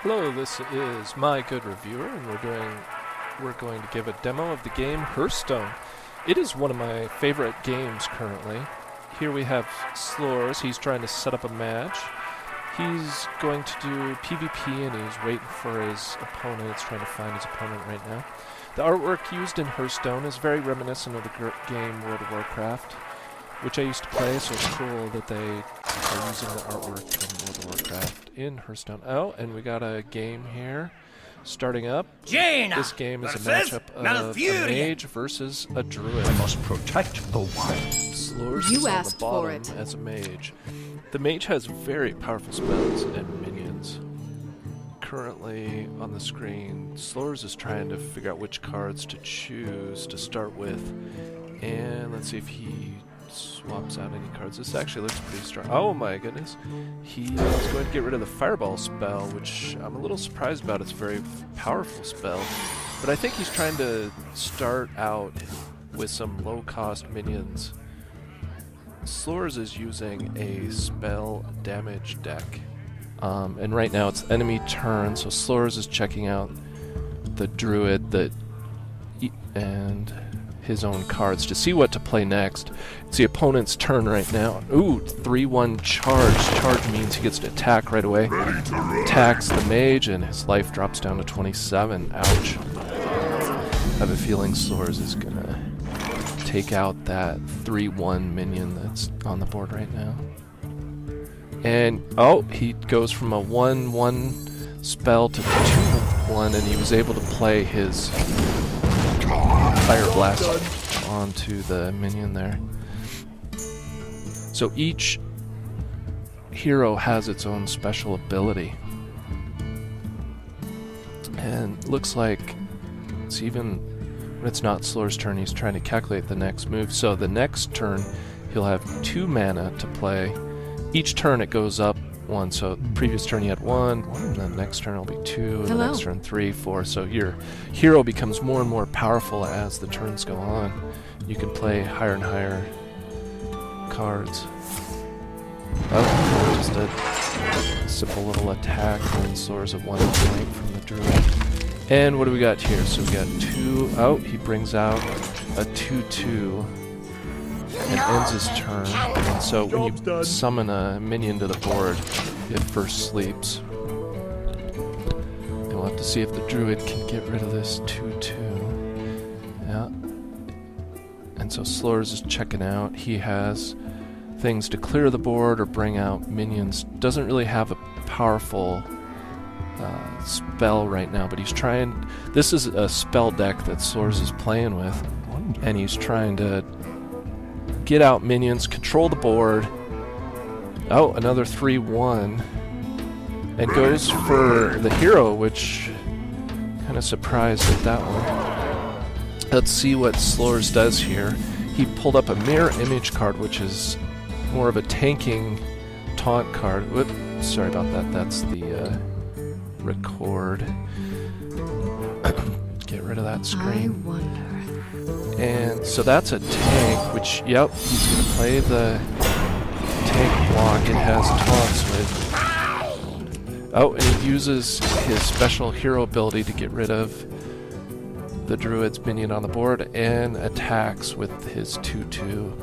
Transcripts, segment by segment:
Hello, this is My Good Reviewer, and we're going to give a demo of the game Hearthstone. It is one of my favorite games currently. Here we have Slores. He's trying to set up a match. He's going to do PvP, and he's waiting for his opponent. He's trying to find his opponent right now. The artwork used in Hearthstone is very reminiscent of the game World of Warcraft, which I used to play, so it's cool that they are using the artwork from World of Warcraft in Hearthstone. Oh, and we got a game here starting up. Jaina This game is a matchup of a mage versus a druid. I must protect the wild. Slores You is on the asked for bottom it. as a mage. The mage has very powerful spells and minions. Currently on the screen, Slores is trying to figure out which cards to choose to start with. And let's see if he swaps out any cards. This actually looks pretty strong. Oh my goodness. He is going to get rid of the fireball spell, which I'm a little surprised about. It's a very powerful spell. But I think he's trying to start out with some low-cost minions. Slores is using a spell damage deck. And right now it's enemy turn, so Slores is checking out the druid and his own cards to see what to play next. It's the opponent's turn right now. Ooh, 3-1 charge. Charge means he gets to attack right away. Attacks the mage and his life drops down to 27. Ouch. I have a feeling Slores is gonna take out that 3-1 minion that's on the board right now. And, oh, he goes from a 1-1 spell to 2-1, and he was able to play his Fire Blast onto the minion there. So each hero has its own special ability. And looks like it's even when it's not Slores' turn, he's trying to calculate the next move. So the next turn, he'll have 2 mana to play. Each turn it goes up 1, so previous turn you had 1, and then the next turn will be 2, and the next turn 3, 4. So your hero becomes more and more powerful as the turns go on. You can play higher and higher cards. Oh, just a simple little attack and Slores of 1 point from the druid. And what do we got here? So we got 2. Oh, he brings out a 2-2. And ends his turn. And so when you summon a minion to the board, it first sleeps. And we'll have to see if the druid can get rid of this 2-2. Yeah. And so Slores is checking out. He has things to clear the board or bring out minions. Doesn't really have a powerful spell right now, but he's trying. This is a spell deck that Slores is playing with, and he's trying to get out minions, control the board. Oh, another 3-1. And goes for the hero, which kind of surprised at that one. Let's see what Slores does here. He pulled up a mirror image card, which is more of a tanking taunt card. Whoop, sorry about that. That's the record. Get rid of that screen. I wonder. And so that's a tank, which, yep, he's going to play the tank block. It has taunts with. Oh, and he uses his special hero ability to get rid of the druid's minion on the board and attacks with his 2-2.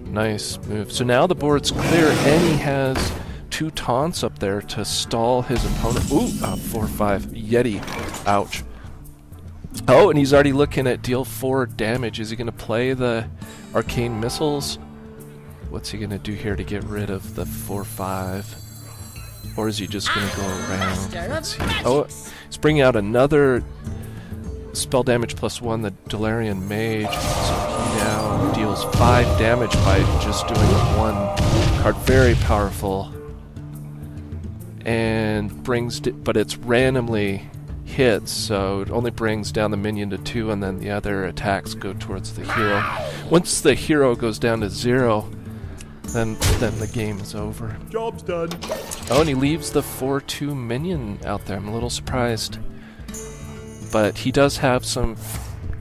Nice move. So now the board's clear, and he has 2 taunts up there to stall his opponent. Ooh, 4-5. Yeti. Ouch. Oh, and he's already looking at deal 4 damage. Is he going to play the arcane missiles? What's he going to do here to get rid of the 4-5? Or is he just going to go around? Let's see. Oh, he's bringing out another spell damage +1, the Delarian Mage. So he now deals 5 damage by just doing 1 card. Very powerful. And brings, but it's randomly hits, so it only brings down the minion to 2, and then the other attacks go towards the hero. Once the hero goes down to 0, then the game is over. Job's done. Oh, and he leaves the 4-2 minion out there. I'm a little surprised. But he does have some 2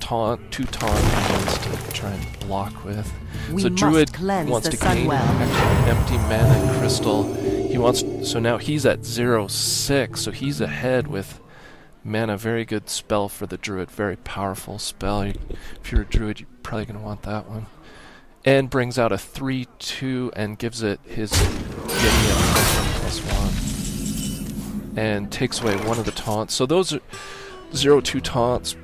taunt minions to try and block with. So Druid wants to gain an empty mana crystal. He wants. So now he's at 0-6, so he's ahead with mana. Very good spell for the druid. Very powerful spell. If you're a druid, you're probably going to want that one. And brings out a 3/2 and gives it his Yeti at +1/+1. And takes away one of the taunts. So those are 0-2 taunts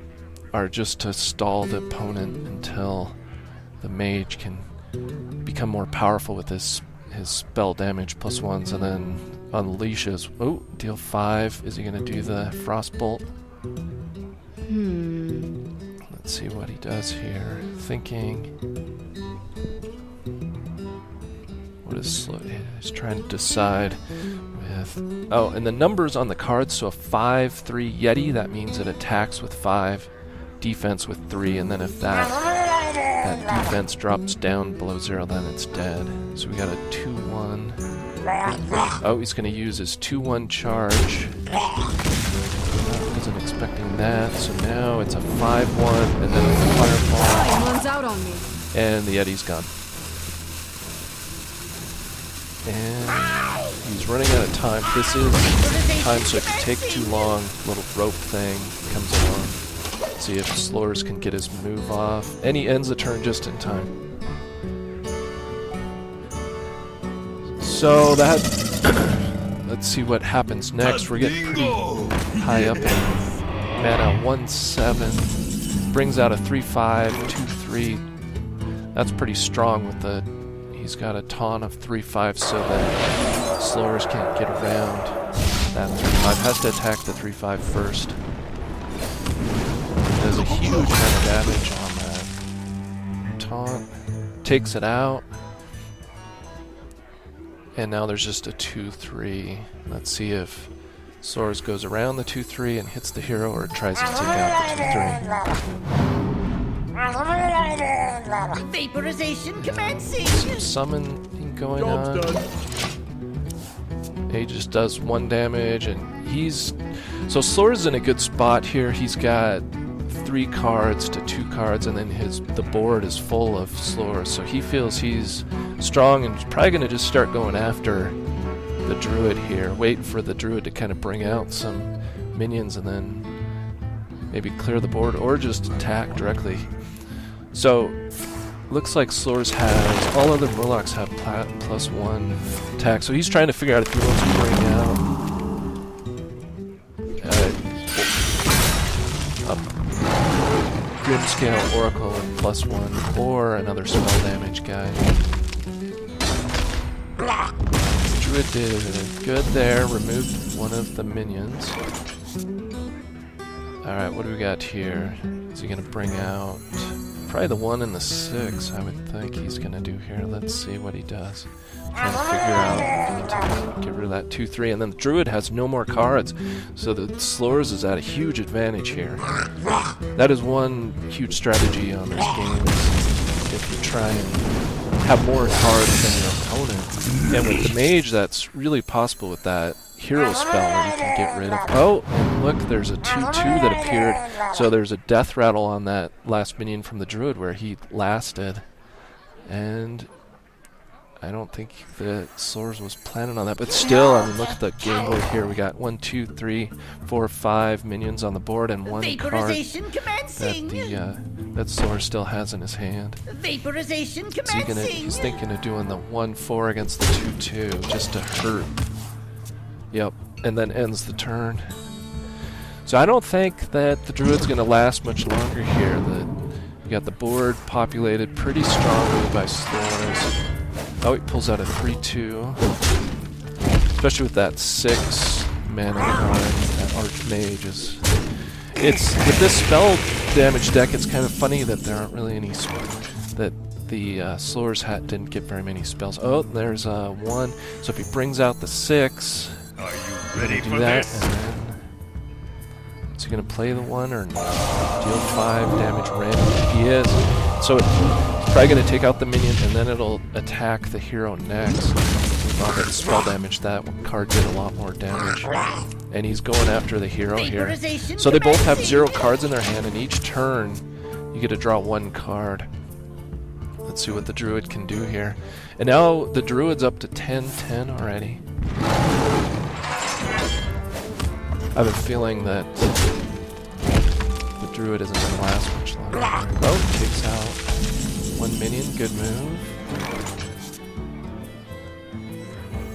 are just to stall the opponent until the mage can become more powerful with his spell damage +1s, and then unleashes. Oh, deal 5. Is he going to do the frostbolt? Let's see what he does here. Thinking. What is he's trying to decide with? Oh, and the numbers on the cards. So a 5/3 Yeti. That means it attacks with 5, defense with 3, and then if that defense drops down below 0, then it's dead. So we got a 2/1. Oh, he's going to use his 2/1 charge. Wasn't expecting that. So now it's a 5/1, and then a fireball. Someone's out on me. And the Yeti's gone. And he's running out of time. This is time, so it could take too long. Little rope thing comes along. See if Slores can get his move off. And he ends the turn just in time. So that... let's see what happens next. We're getting pretty high up in mana. 1/7. Brings out a 3/5, 2/3. That's pretty strong with the... He's got a taunt of 3/5 so that Slores can't get around that 3/5. Has to attack the 3/5 first. Does a huge amount of damage on that taunt. Takes it out. And now there's just a 2/3. Let's see if Slores goes around the 2/3 and hits the hero, or tries to take out the 2/3. Vaporization commencing. Some summoning going on. He just does 1 damage, and he's... So Slores is in a good spot here. He's got 3 cards to 2 cards, and then the board is full of Slores. So he feels he's strong, and he's probably going to just start going after the druid here. Wait for the druid to kind of bring out some minions, and then maybe clear the board, or just attack directly. So, looks like Slores has... All other Murlocs have +1 attack, so he's trying to figure out if he wants to bring out a Grimscale Oracle with +1, or another spell damage guy. Druid did good there, removed one of the minions. Alright, what do we got here? Is he going to bring out... Probably the 1 and the 6, I would think he's going to do here. Let's see what he does. Trying to figure out to get rid of that 2/3, and then the druid has no more cards, so the Slores is at a huge advantage here. That is one huge strategy on this game, is if you try and have more cards than your opponent. And with the mage, that's really possible with that hero spell where you can get rid of... Oh, and look, there's a 2/2 that appeared. So there's a death rattle on that last minion from the druid where he lasted. And I don't think the Slores was planning on that, but still, I mean, look at the game board here. We got 1, 2, 3, 4, 5 minions on the board, and 1 card that Slores still has in his hand. Vaporization commencing. So he's thinking of doing the 1/4 against the 2/2 just to hurt. Yep, and then ends the turn. So I don't think that the druid's going to last much longer here. We got the board populated pretty strongly by Slores. Oh, he pulls out a 3/2. Especially with that 6 mana card, that Archmage is... It's with this spell damage deck, it's kind of funny that there aren't really any... that the Slores didn't get very many spells. Oh, there's 1. So if he brings out the 6... Are you ready do for that, this? and then... Is he going to play the 1 or not? Deal 5 damage random? He is. So it's probably going to take out the minion, and then it'll attack the hero next. Oh, that spell damage, that card did a lot more damage. And he's going after the hero here. So they both have 0 cards in their hand, and each turn you get to draw 1 card. Let's see what the druid can do here. And now the druid's up to 10-10 already. I have a feeling that the druid isn't going to last much longer. Oh, takes out one minion. Good move.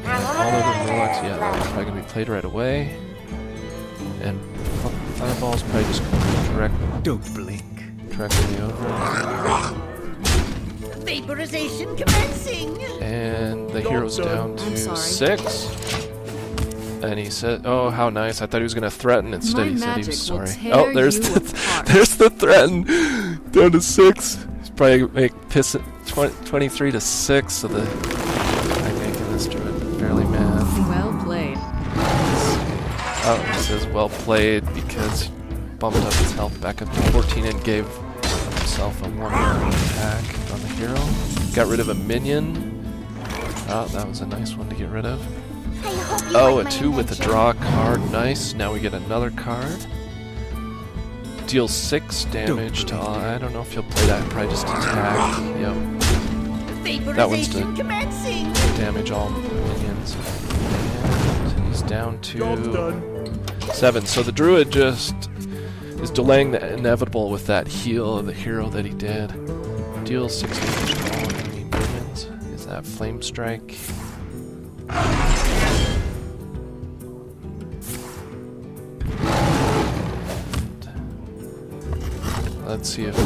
And all of the Murlocs, yeah, that's probably going to be played right away. And Fireball's probably just Don't blink. directly over. Vaporization commencing. And the hero's down I'm to sorry. 6. And he said, "Oh, how nice! I thought he was gonna threaten. Instead, My he said he magic was will sorry." tear Oh, there's you the apart. there's the threaten down to 6. He's probably make piss it 23 to 6. So the I'm making this druid fairly mad. Well played. Oh, he says well played because he bumped up his health back up to 14 and gave himself a 1-round attack on the hero. Got rid of a minion. Oh, that was a nice one to get rid of. I hope you Oh, like a my 2 with a invention. draw card. Nice. Now we get another card. Deals 6 damage to all. I don't know if he'll play that. Probably just attack. Yep. Vaporization commencing. Damage all minions. And he's down Job's to done. 7. So the druid just is delaying the inevitable with that heal of the hero that he did. Deals 6 damage to all enemy minions. Is that Flame Strike? Let's see if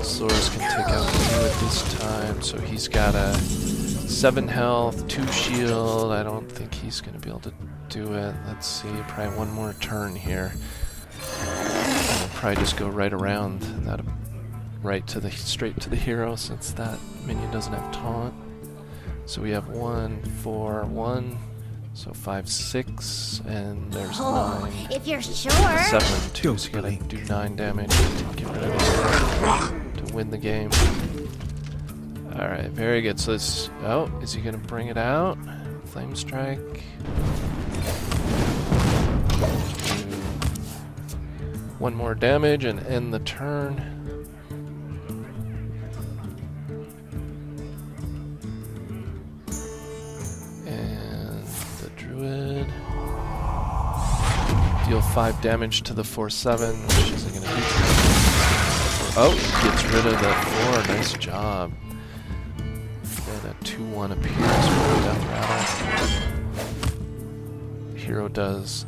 Soros can take out the druid this time. So he's got a 7 health, 2 shield. I don't think he's going to be able to do it. Let's see, probably one more turn here. I'll probably just go right around that, straight to the hero, since that minion doesn't have taunt. So we have 1, 4, 1. So 5, 6, and there's Oh, 9. if you're sure. 7 and 2, so you gotta blink. do 9 damage to get rid of it to win the game. Alright, very good. So this. Oh, is he gonna bring it out? Flame Strike. Do 1 more damage and end the turn. And the druid. Deal 5 damage to the 4/7, which isn't going to do too much. Oh, gets rid of that 4. Nice job. And a 2/1 appears for the Death Rattle. Hero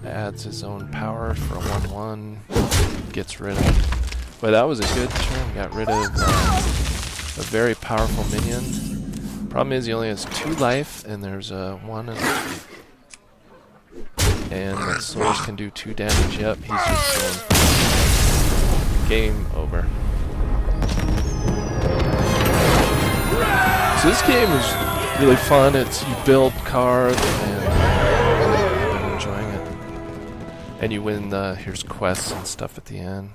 adds his own power for a 1/1. Gets rid of. But that was a good turn. Got rid of a very powerful minion. Problem is he only has 2 life, and there's a 1 and a 3. And that Soros can do 2 damage. Yep, he's just going for game over. So this game is really fun. It's you build cards, and I've been enjoying it. And you win here's quests and stuff at the end.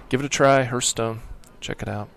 Give it a try, Hearthstone. Check it out.